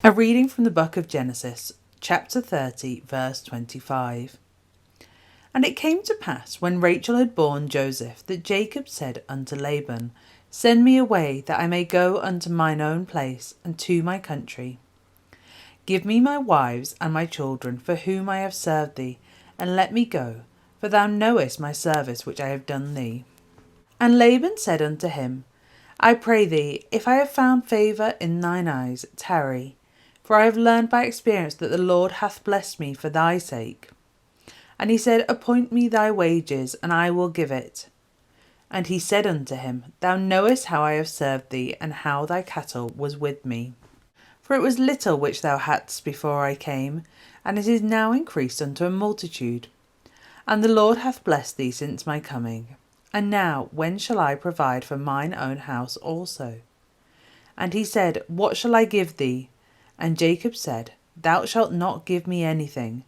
A reading from the book of Genesis, chapter 30, verse 25. And it came to pass, when Rachel had borne Joseph, that Jacob said unto Laban, Send me away, that I may go unto mine own place, and to my country. Give me my wives and my children, for whom I have served thee, and let me go, for thou knowest my service which I have done thee. And Laban said unto him, I pray thee, if I have found favour in thine eyes, tarry. For I have learned by experience that the Lord hath blessed me for thy sake. And he said, Appoint me thy wages, and I will give it. And he said unto him, Thou knowest how I have served thee, and how thy cattle was with me. For it was little which thou hadst before I came, and it is now increased unto a multitude. And the Lord hath blessed thee since my coming. And now when shall I provide for mine own house also? And he said, What shall I give thee? And Jacob said, Thou shalt not give me anything.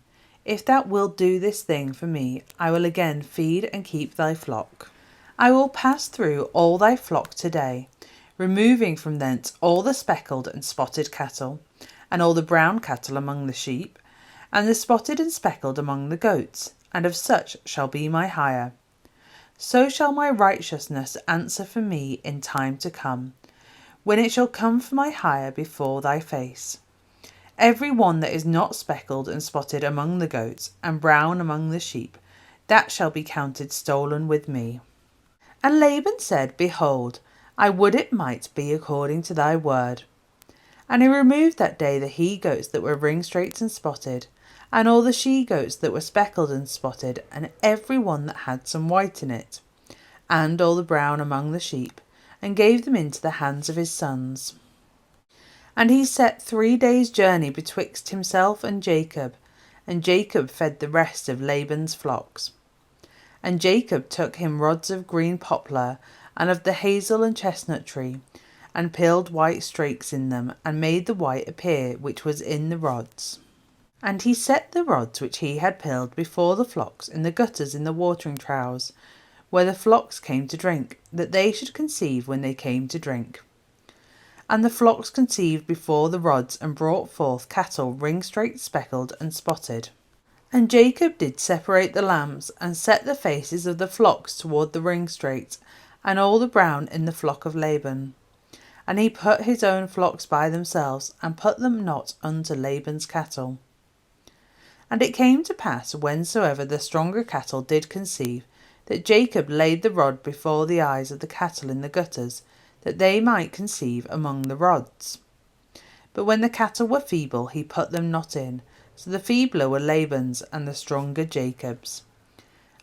If thou wilt do this thing for me, I will again feed and keep thy flock. I will pass through all thy flock today, removing from thence all the speckled and spotted cattle, and all the brown cattle among the sheep, and the spotted and speckled among the goats, and of such shall be my hire. So shall my righteousness answer for me in time to come, when it shall come for my hire before thy face. Every one that is not speckled and spotted among the goats, and brown among the sheep, that shall be counted stolen with me. And Laban said, Behold, I would it might be according to thy word. And he removed that day the he-goats that were ringstraked and spotted, and all the she-goats that were speckled and spotted, and every one that had some white in it, and all the brown among the sheep, and gave them into the hands of his sons. And he set 3 days' journey betwixt himself and Jacob fed the rest of Laban's flocks. And Jacob took him rods of green poplar, and of the hazel and chestnut tree, and peeled white streaks in them, and made the white appear which was in the rods. And he set the rods which he had peeled before the flocks in the gutters in the watering troughs, where the flocks came to drink, that they should conceive when they came to drink. And the flocks conceived before the rods, and brought forth cattle ringstraked, speckled, and spotted. And Jacob did separate the lambs, and set the faces of the flocks toward the ringstraked, and all the brown in the flock of Laban. And he put his own flocks by themselves, and put them not unto Laban's cattle. And it came to pass, whensoever the stronger cattle did conceive, that Jacob laid the rod before the eyes of the cattle in the gutters, that they might conceive among the rods. But when the cattle were feeble, he put them not in, so the feebler were Laban's, and the stronger Jacob's.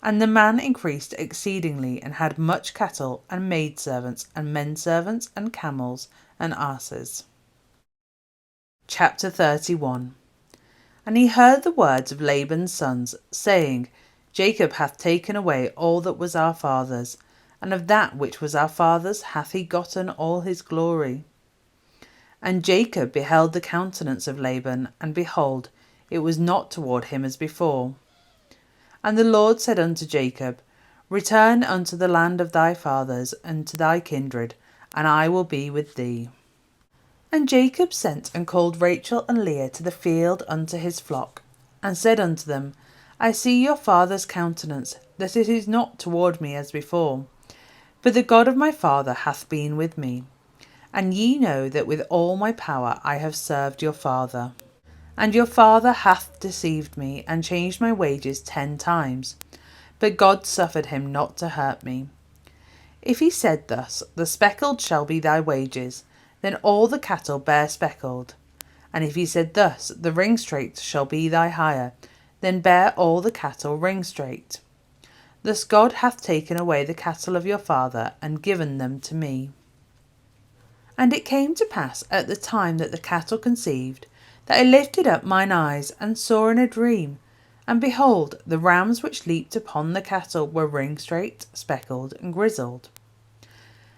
And the man increased exceedingly, and had much cattle, and maidservants, and menservants, and camels, and asses. Chapter 31. And he heard the words of Laban's sons, saying, Jacob hath taken away all that was our father's, and of that which was our father's hath he gotten all his glory. And Jacob beheld the countenance of Laban, and behold, it was not toward him as before. And the Lord said unto Jacob, Return unto the land of thy fathers, and to thy kindred, and I will be with thee. And Jacob sent and called Rachel and Leah to the field unto his flock, and said unto them, I see your father's countenance, that it is not toward me as before. For the God of my father hath been with me. And ye know that with all my power I have served your father. And your father hath deceived me, and changed my wages 10 times. But God suffered him not to hurt me. If he said thus, The speckled shall be thy wages, then all the cattle bear speckled. And if he said thus, The ringstraked shall be thy hire, then bear all the cattle ringstraked. Thus God hath taken away the cattle of your father, and given them to me. And it came to pass at the time that the cattle conceived, that I lifted up mine eyes, and saw in a dream, and behold, the rams which leaped upon the cattle were ringstraked, speckled, and grizzled.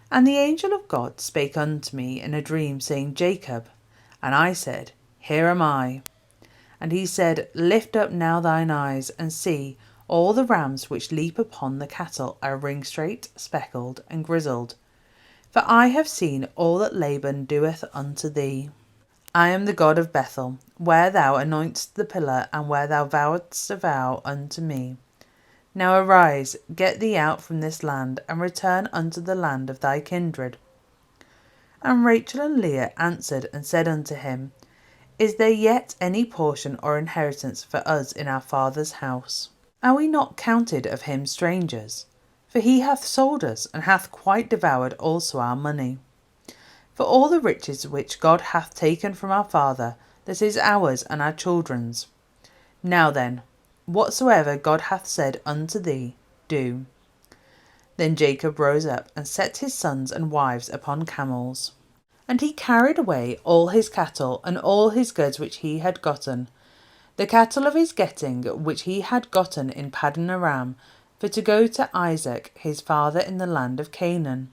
And the angel of God spake unto me in a dream, saying, Jacob. And I said, Here am I. And he said, Lift up now thine eyes, and see, all the rams which leap upon the cattle are ringstraked, speckled, and grizzled. For I have seen all that Laban doeth unto thee. I am the God of Bethel, where thou anointest the pillar, and where thou vowedst a vow unto me. Now arise, get thee out from this land, and return unto the land of thy kindred. And Rachel and Leah answered and said unto him, Is there yet any portion or inheritance for us in our father's house? Are we not counted of him strangers? For he hath sold us, and hath quite devoured also our money. For all the riches which God hath taken from our father, that is ours and our children's. Now then, whatsoever God hath said unto thee, do. Then Jacob rose up and set his sons and wives upon camels. And he carried away all his cattle and all his goods which he had gotten, the cattle of his getting which he had gotten in Paddan Aram, for to go to Isaac his father in the land of Canaan.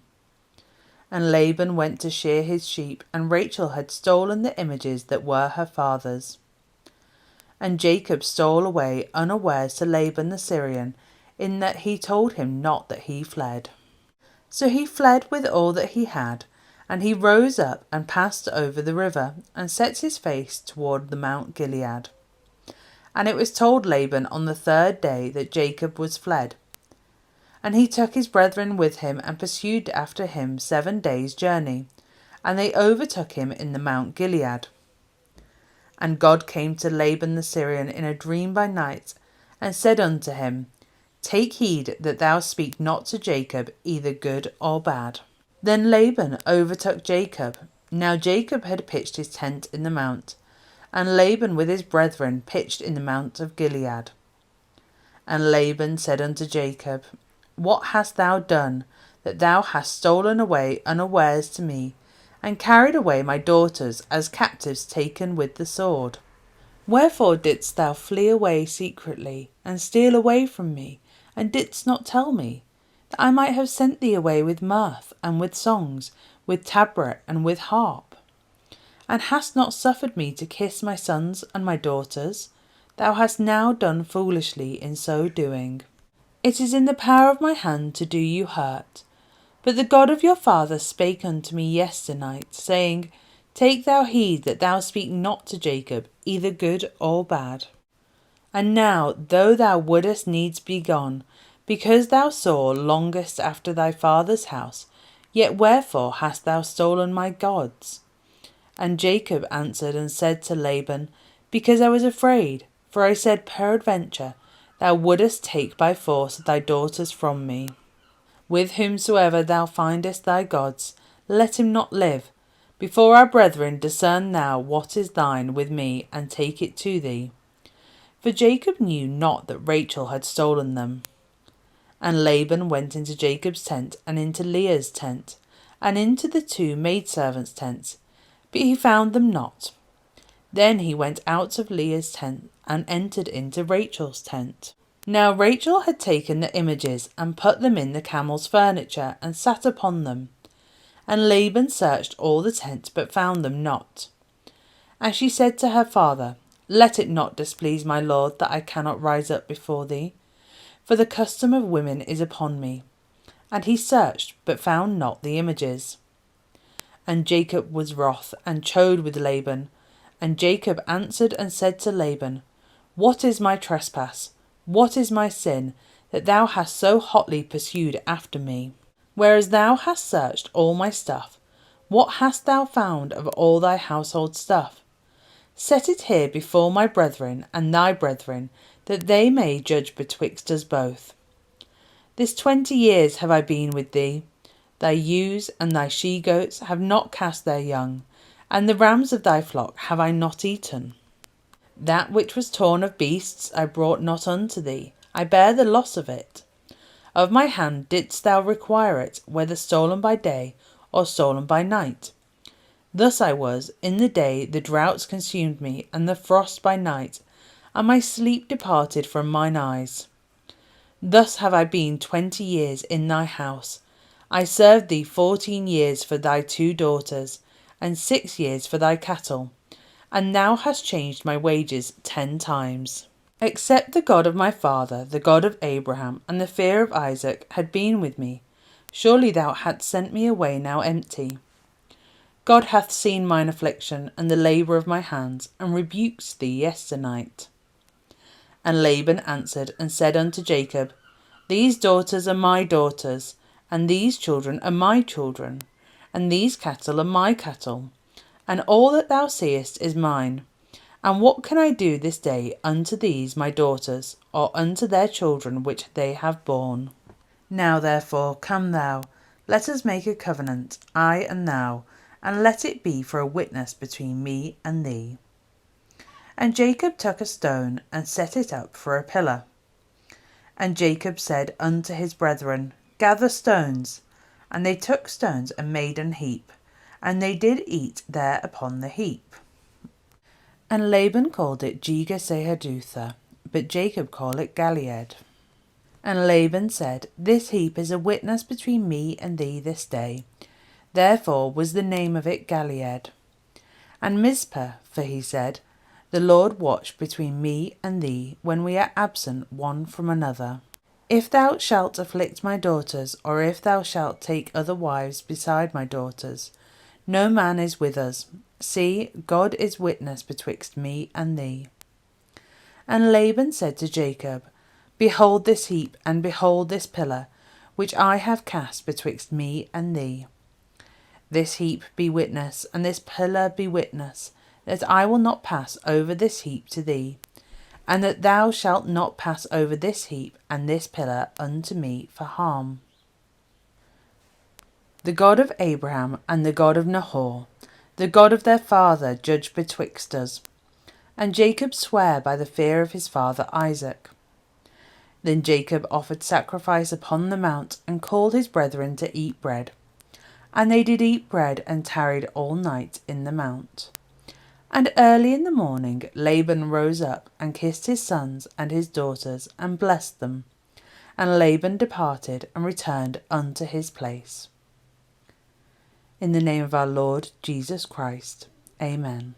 And Laban went to shear his sheep, and Rachel had stolen the images that were her father's. And Jacob stole away unawares to Laban the Syrian, in that he told him not that he fled. So he fled with all that he had, and he rose up and passed over the river, and set his face toward the Mount Gilead. And it was told Laban on the third day that Jacob was fled. And he took his brethren with him, and pursued after him 7 days' journey, and they overtook him in the Mount Gilead. And God came to Laban the Syrian in a dream by night, and said unto him, Take heed that thou speak not to Jacob either good or bad. Then Laban overtook Jacob. Now Jacob had pitched his tent in the mount, and Laban with his brethren pitched in the mount of Gilead. And Laban said unto Jacob, What hast thou done, that thou hast stolen away unawares to me, and carried away my daughters as captives taken with the sword? Wherefore didst thou flee away secretly, and steal away from me, and didst not tell me, that I might have sent thee away with mirth, and with songs, with tabret, and with harp? And hast not suffered me to kiss my sons and my daughters? Thou hast now done foolishly in so doing. It is in the power of my hand to do you hurt. But the God of your father spake unto me yesternight, saying, Take thou heed that thou speak not to Jacob, either good or bad. And now, though thou wouldest needs be gone, because thou sore longest after thy father's house, yet wherefore hast thou stolen my gods? And Jacob answered and said to Laban, Because I was afraid, for I said, Peradventure, thou wouldest take by force thy daughters from me. With whomsoever thou findest thy gods, let him not live. Before our brethren discern thou what is thine with me, and take it to thee. For Jacob knew not that Rachel had stolen them. And Laban went into Jacob's tent, and into Leah's tent, and into the 2 maidservants' tents, but he found them not. Then he went out of Leah's tent, and entered into Rachel's tent. Now Rachel had taken the images, and put them in the camel's furniture, and sat upon them. And Laban searched all the tent, but found them not. And she said to her father, Let it not displease my lord that I cannot rise up before thee, for the custom of women is upon me. And he searched, but found not the images. And Jacob was wroth, and chode with Laban. And Jacob answered and said to Laban, What is my trespass? What is my sin, that thou hast so hotly pursued after me? Whereas thou hast searched all my stuff, what hast thou found of all thy household stuff? Set it here before my brethren and thy brethren, that they may judge betwixt us both. This 20 years have I been with thee. Thy ewes and thy she-goats have not cast their young, and the rams of thy flock have I not eaten. That which was torn of beasts I brought not unto thee, I bear the loss of it. Of my hand didst thou require it, whether stolen by day or stolen by night. Thus I was, in the day the droughts consumed me, and the frost by night, and my sleep departed from mine eyes. Thus have I been 20 years in thy house. I served thee 14 years for thy 2 daughters, and 6 years for thy cattle, and thou hast changed my wages 10 times. Except the God of my father, the God of Abraham, and the fear of Isaac had been with me, surely thou hadst sent me away now empty. God hath seen mine affliction and the labour of my hands, and rebukes thee yesternight. And Laban answered and said unto Jacob, These daughters are my daughters, and these children are my children, and these cattle are my cattle, and all that thou seest is mine. And what can I do this day unto these my daughters, or unto their children which they have borne? Now therefore come thou, let us make a covenant, I and thou, and let it be for a witness between me and thee. And Jacob took a stone, and set it up for a pillar. And Jacob said unto his brethren, Gather stones. And they took stones, and made an heap, and they did eat there upon the heap. And Laban called it Jegar-sahadutha, but Jacob called it Galeed. And Laban said, This heap is a witness between me and thee this day. Therefore was the name of it Galeed. And Mizpah, for he said, The Lord watch between me and thee when we are absent one from another. If thou shalt afflict my daughters, or if thou shalt take other wives beside my daughters, no man is with us. See, God is witness betwixt me and thee. And Laban said to Jacob, Behold this heap, and behold this pillar, which I have cast betwixt me and thee. This heap be witness, and this pillar be witness, that I will not pass over this heap to thee, and that thou shalt not pass over this heap and this pillar unto me for harm. The God of Abraham and the God of Nahor, the God of their father, judge betwixt us. And Jacob sware by the fear of his father Isaac. Then Jacob offered sacrifice upon the mount, and called his brethren to eat bread. And they did eat bread, and tarried all night in the mount. And early in the morning Laban rose up, and kissed his sons and his daughters, and blessed them. And Laban departed, and returned unto his place. In the name of our Lord Jesus Christ. Amen.